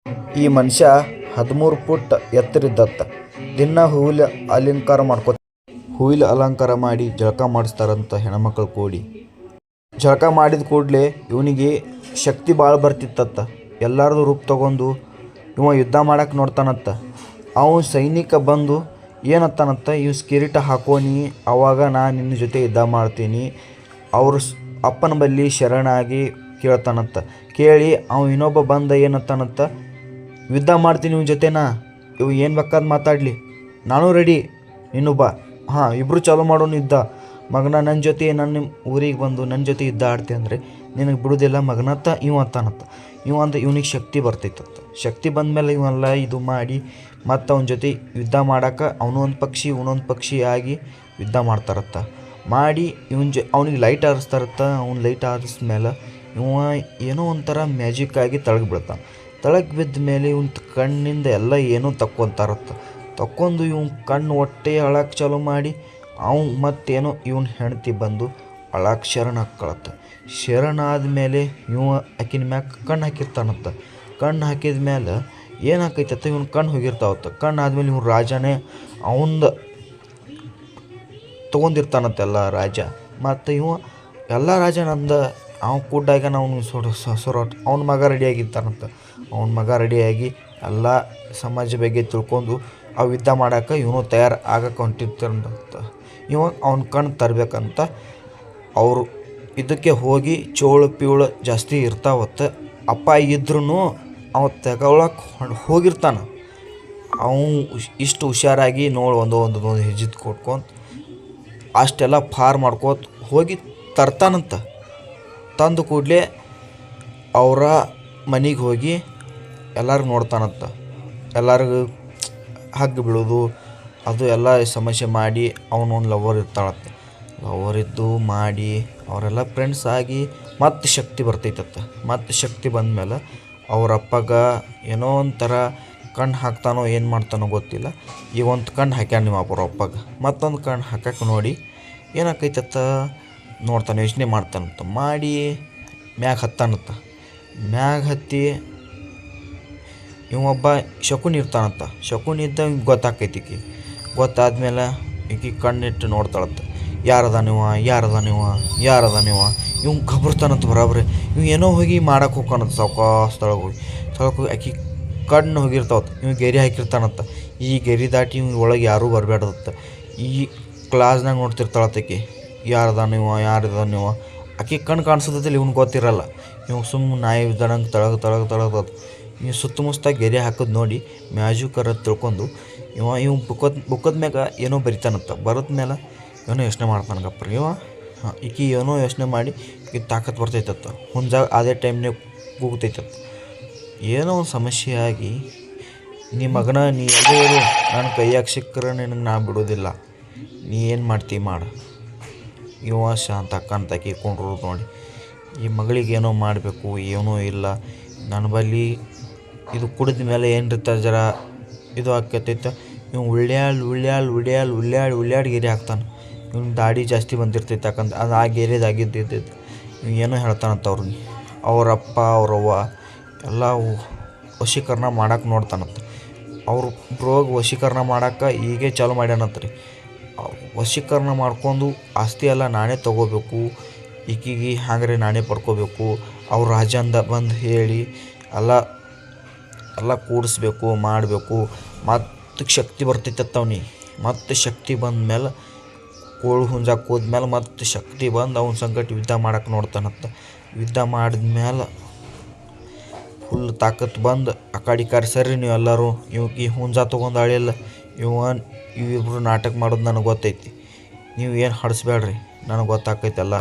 ಈ ಮನುಷ್ಯ 13 ಫುಟ್ ಎತ್ತರಿದ್ದತ್ತ. ದಿನ ಹೂವಿಲ ಅಲಂಕಾರ ಮಾಡಿ ಜಳಕ ಮಾಡಿಸ್ತಾರಂತ ಹೆಣ್ಮಕ್ಳು ಕೂಡಿ. ಜಳಕ ಮಾಡಿದ ಕೂಡಲೇ ಇವನಿಗೆ ಶಕ್ತಿ ಭಾಳ ಬರ್ತಿತ್ತತ್ತ. ಎಲ್ಲರದು ರೂಪ ತಗೊಂಡು ಇವ ಯುದ್ಧ ಮಾಡಕ್ಕೆ ನೋಡ್ತಾನತ್ತ. ಅವನು ಸೈನಿಕ ಬಂದು ಏನತ್ತಾನತ್ತ, ಇವ್ ಕಿರೀಟ ಹಾಕೋನಿ, ಅವಾಗ ನಾನು ನಿನ್ನ ಜೊತೆ ಯುದ್ಧ ಮಾಡ್ತೀನಿ. ಅವ್ರ ಅಪ್ಪನ ಬಳಿ ಶರಣಾಗಿ ಕೇಳ್ತಾನತ್ತ. ಕೇಳಿ ಅವ ಇನ್ನೊಬ್ಬ ಬಂದ ಏನತ್ತಾನತ್ತ, ಯುದ್ಧ ಮಾಡ್ತೀನಿ ಇವ್ನ ಜೊತೆನಾ, ಇವು ಏನು ಬೇಕಾದ್ ಮಾತಾಡಲಿ, ನಾನು ರೆಡಿ, ನೀನು ಬಾ, ಹಾಂ ಇಬ್ಬರು ಚಾಲೂ ಮಾಡೋನು ಯುದ್ಧ. ಮಗನ ನನ್ನ ಜೊತೆ ನನ್ನ ಊರಿಗೆ ಬಂದು ನನ್ನ ಜೊತೆ ಯುದ್ಧ ಆಡ್ತಿ ಅಂದರೆ ನಿನಗೆ ಬಿಡೋದಿಲ್ಲ ಮಗನತ್ತ ಇವ ಅಂತಾನತ್ತ. ಇವನಿಗೆ ಶಕ್ತಿ ಬರ್ತೈತತ್ತ. ಶಕ್ತಿ ಬಂದಮೇಲೆ ಇವೆಲ್ಲ ಇದು ಮಾಡಿ ಮತ್ತು ಅವನ ಜೊತೆ ಯುದ್ಧ ಮಾಡೋಕೆ ಅವನು ಒಂದು ಪಕ್ಷಿ ಇವನೊಂದು ಪಕ್ಷಿ ಆಗಿ ಯುದ್ಧ ಮಾಡ್ತಾರತ್ತ. ಮಾಡಿ ಅವನಿಗೆ ಲೈಟ್ ಹಾರಿಸ್ತಾರತ್ತ. ಅವ್ನು ಲೈಟ್ ಹಾರಿಸ್ಮೇಲೆ ಇವ ಏನೋ ಒಂಥರ ಮ್ಯಾಜಿಕ್ ಆಗಿ ತಳಗೆ ಬೀಳ್ತಾನೆ. ತಳಗೆ ಬಿದ್ದ ಮೇಲೆ ಇವನ ಕಣ್ಣಿಂದ ಎಲ್ಲ ಏನೋ ತಕ್ಕೊತಾರತ್ತ. ತಕ್ಕೊಂಡು ಇವ್ನ ಕಣ್ಣು ಹೊಟ್ಟೆ ಅಳಕ್ಕೆ ಚಾಲೂ ಮಾಡಿ ಮತ್ತೇನೋ ಇವನ ಹೆಂಡತಿ ಬಂದು ಅಳಕ್ಕೆ ಶರಣ ಹಾಕ್ಕೊಳತ್ತ. ಶರಣ ಆದಮೇಲೆ ಆಕಿನ ಮ್ಯಾಗ ಕಣ್ಣು ಹಾಕಿರ್ತಾನತ್ತ. ಕಣ್ಣು ಹಾಕಿದ ಮೇಲೆ ಏನಾಕೈತತ್ತ, ಇವ್ನ ಕಣ್ಣು ಹೋಗಿರ್ತಾವತ್ತ. ಕಣ್ಣು ಆದಮೇಲೆ ಇವ್ನು ರಾಜನೇ ಅವಂದು ತೊಗೊಂಡಿರ್ತಾನತ್ತ ಎಲ್ಲ ರಾಜ. ಮತ್ತು ಎಲ್ಲ ರಾಜನಂದ ಕೂಡಾಗ ಅವನು ಅವನ ಮಗ ರೆಡಿಯಾಗಿರ್ತಾನಂತ. ಅವನ ಮಗ ರೆಡಿಯಾಗಿ ಎಲ್ಲ ಸಮಾಜ ಬಗ್ಗೆ ತಿಳ್ಕೊಂಡು ಯುದ್ಧ ಮಾಡೋಕೆ ಇವನು ತಯಾರು ಆಗಕ್ಕೆ ಹೊಂಟಿರ್ತಾನಂತ. ಅವನ ಕಣ್ಣು ತರಬೇಕಂತ ಅವರು ಇದಕ್ಕೆ ಹೋಗಿ ಚೋಳು ಪೀಳು ಜಾಸ್ತಿ ಇರ್ತಾವತ್ತ. ಅಪ್ಪ ಇದ್ರೂ ಅವ ತಗೊಳಕ್ಕೆ ಹೋಗಿರ್ತಾನೆ. ಅವನು ಇಷ್ಟು ಹುಷಾರಾಗಿ ಒಂದೊಂದು ಹೆಜ್ಜೆ ಕೊಟ್ಕೊಂಡು ಅಷ್ಟೆಲ್ಲ ಪಾರ್ ಮಾಡ್ಕೋತ ಹೋಗಿ ತರ್ತಾನಂತ. ತಂದು ಕೂಡಲೇ ಅವರ ಮನೆಗೆ ಹೋಗಿ ಎಲ್ಲರಿಗೂ ನೋಡ್ತಾನಂತ. ಎಲ್ಲರಿಗೂ ಹಗ್ಗ ಬೀಳೋದು ಅದು ಎಲ್ಲ ಸಮಸ್ಯೆ ಮಾಡಿ ಅವನೊಂದು ಲವರ್ ಇರ್ತಾಳತ್ತ. ಲವರ್ ಇದ್ದು ಮಾಡಿ ಅವರೆಲ್ಲ ಫ್ರೆಂಡ್ಸ್ ಆಗಿ ಮತ್ತೆ ಶಕ್ತಿ ಬರ್ತೈತತ್ತ. ಮತ್ತೆ ಶಕ್ತಿ ಬಂದಮೇಲೆ ಅವ್ರ ಅಪ್ಪಗ ಏನೋ ಒಂಥರ ಕಣ್ಣು ಹಾಕ್ತಾನೋ ಏನು ಮಾಡ್ತಾನೋ ಗೊತ್ತಿಲ್ಲ. ಈಗ ಒಂದು ಕಣ್ಣು ಹಾಕ್ಯಾನ ನಿಮ್ಮ ಅವ್ರ ಅಪ್ಪಗ. ಮತ್ತೊಂದು ಕಣ್ಣು ಹಾಕಕ್ಕೆ ನೋಡಿ ಏನಾಕೈತತ್ತ ನೋಡ್ತಾನೆ, ಯೋಚನೆ ಮಾಡ್ತಾನಂತ. ಮಾಡಿ ಮ್ಯಾಗ ಹತ್ತಾನತ್ತ. ಮ್ಯಾಗ ಹತ್ತಿ ಇವೊಬ್ಬ ಶಕುನಿ ಇರ್ತಾನಂತ. ಶಕುನಿ ಇದ್ದ ಗೊತ್ತಾಕೈತಿ. ಗೊತ್ತಾದ್ಮೇಲೆ ಈಕಿ ಕಣ್ಣಿಟ್ಟು ನೋಡ್ತಾಳತ್ತ. ಯಾರದ ನೀವು ಇವ್ ಗಬ್ರತಾನಂತ ಬರಾಬ್ರಿ. ಏನೋ ಹೋಗಿ ಮಾಡಕ್ಕೆ ಹೋಗ್ಕಾನಂತ. ಸ್ಥಳಕ್ಕೆ ಹೋಗಿ ಆಕಿ ಕಣ್ಣು ಹೋಗಿರ್ತಾವತ್ತ. ಗೆರೆ ಹಾಕಿರ್ತಾನಂತ. ಈ ಗೆರೆ ದಾಟಿ ಒಳಗೆ ಯಾರೂ ಬರಬೇಡದತ್ತ. ಈ ಕ್ಲಾಸ್ನಾಗ ನೋಡ್ತಿರ್ತಾಳತ್ತಕಿ, ಯಾರದ ನೀವು ಆಕಿ ಕಣ್ಣು ಕಾಣಿಸೋದಿಲ್ಲ. ಇವ್ನಿಗೆ ಗೊತ್ತಿರಲ್ಲ. ಸುಮ್ಮನೆ ನಾಯಿ ಇದ್ದಾನಂಗೆ ತಳಗ ಇವ್ ಸುತ್ತಮುತ್ತ ಗೆರೆ ಹಾಕೋದು ನೋಡಿ ಮ್ಯಾಜುಕರ ತಿಳ್ಕೊಂಡು ಇವ್ ಬುಕ್ಕದ ಮ್ಯಾಗ ಏನೋ ಬರಿತಾನಂತ. ಬರದ ಮೇಲೆ ಏನೋ ಯೋಚನೆ ಮಾಡ್ತಾನಗಪ್ಪ ಈಕಿ ಏನೋ ಯೋಚನೆ ಮಾಡಿ ಈಗ ತಾಕತ್ತು ಬರ್ತೈತತ್ತ. ಹುಂಜಾಗ ಅದೇ ಟೈಮ್ನಾಗ ಕೂಗ್ತೈತತ್ತ. ಏನೋ ಒಂದು ಸಮಸ್ಯೆ ಆಗಿ ನೀ ಮಗನ ನೀ ಎಲ್ಲರೂ ನನ್ನ ಕೈಯಾಗ ಸಿಕ್ಕರೆ ನಿನಗೆ ನಾ ಬಿಡೋದಿಲ್ಲ, ನೀ ಏನು ಮಾಡ್ತೀವಿ ಮಾಡು. ಶಾಂತ ಕಾಣ್ತಾಕಿ ಕೊಂಡ್ರು ನೋಡಿ ಈ ಮಗಳಿಗೆ ಏನೋ ಮಾಡಬೇಕು, ಏನೂ ಇಲ್ಲ ನನ್ನ ಬಳಿ. ಇದು ಕುಡಿದ ಮೇಲೆ ಏನಿರ್ತಾರೆ ಜರ ಇದು ಆಕೈತೈತೆ. ಇವ್ ಉಳ್ಳ್ಯಾಡಿ ಗೆರೆ ಹಾಕ್ತಾನೆ. ಇವ್ನ ದಾಡಿ ಜಾಸ್ತಿ ಬಂದಿರ್ತೈತೆ. ಯಾಕಂದ್ರೆ ಅದು ಆ ಗೆರೆದಾಗಿದ್ದೈತೆ. ಏನೋ ಹೇಳ್ತಾನಂತ ಅವ್ರಿಗೆ. ಅವರಪ್ಪ ಅವರವ್ವ ಎಲ್ಲ ವಶೀಕರಣ ಮಾಡಕ್ಕೆ ನೋಡ್ತಾನಂತ. ಅವ್ರು ಬ್ರೋಗ್ ವಶೀಕರಣ ಮಾಡೋಕೆ ಹೀಗೆ ಚಾಲು ಮಾಡ್ಯಾನಂತ ರೀ. ವಶೀಕರಣ ಮಾಡ್ಕೊಂಡು ಆಸ್ತಿ ಎಲ್ಲ ನಾನೇ ತೊಗೋಬೇಕು, ಈಕಿಗೆ ಹಾಂಗ್ರೆ ನಾನೇ ಪಡ್ಕೋಬೇಕು. ಅವ್ರ ರಾಜಂದ ಬಂದು ಹೇಳಿ ಎಲ್ಲ ಕೂಡಿಸ್ಬೇಕು, ಮಾಡಬೇಕು. ಮತ್ತು ಶಕ್ತಿ ಬರ್ತೈತತ್ತ ಅವ್ನಿಗೆ. ಮತ್ತು ಶಕ್ತಿ ಬಂದಮೇಲೆ ಕೋಳು ಹುಂಜಾಕೆ ಹೋದ್ಮೇಲೆ ಮತ್ತು ಶಕ್ತಿ ಬಂದು ಅವನ ಸಂಕಟ ಯುದ್ಧ ಮಾಡಕ್ಕೆ ನೋಡ್ತಾನಂತ. ಯುದ್ಧ ಮಾಡಿದ್ಮೇಲೆ ಫುಲ್ ತಾಕತ್ತು ಬಂದು ಆ ಕಡೆ ಸರಿ ನೀವು ಎಲ್ಲರೂ ಈ ಹುಂಜ ತೊಗೊಂಡು ಅಳಿಯಲ್ಲ ಇವಿಬ್ರು ನಾಟಕ ಮಾಡೋದು ನನಗೆ ಗೊತ್ತೈತಿ. ನೀವು ಏನು ಹಡಿಸ್ಬೇಡ್ರಿ, ನನಗೆ ಗೊತ್ತಾಕೈತಲ್ಲ.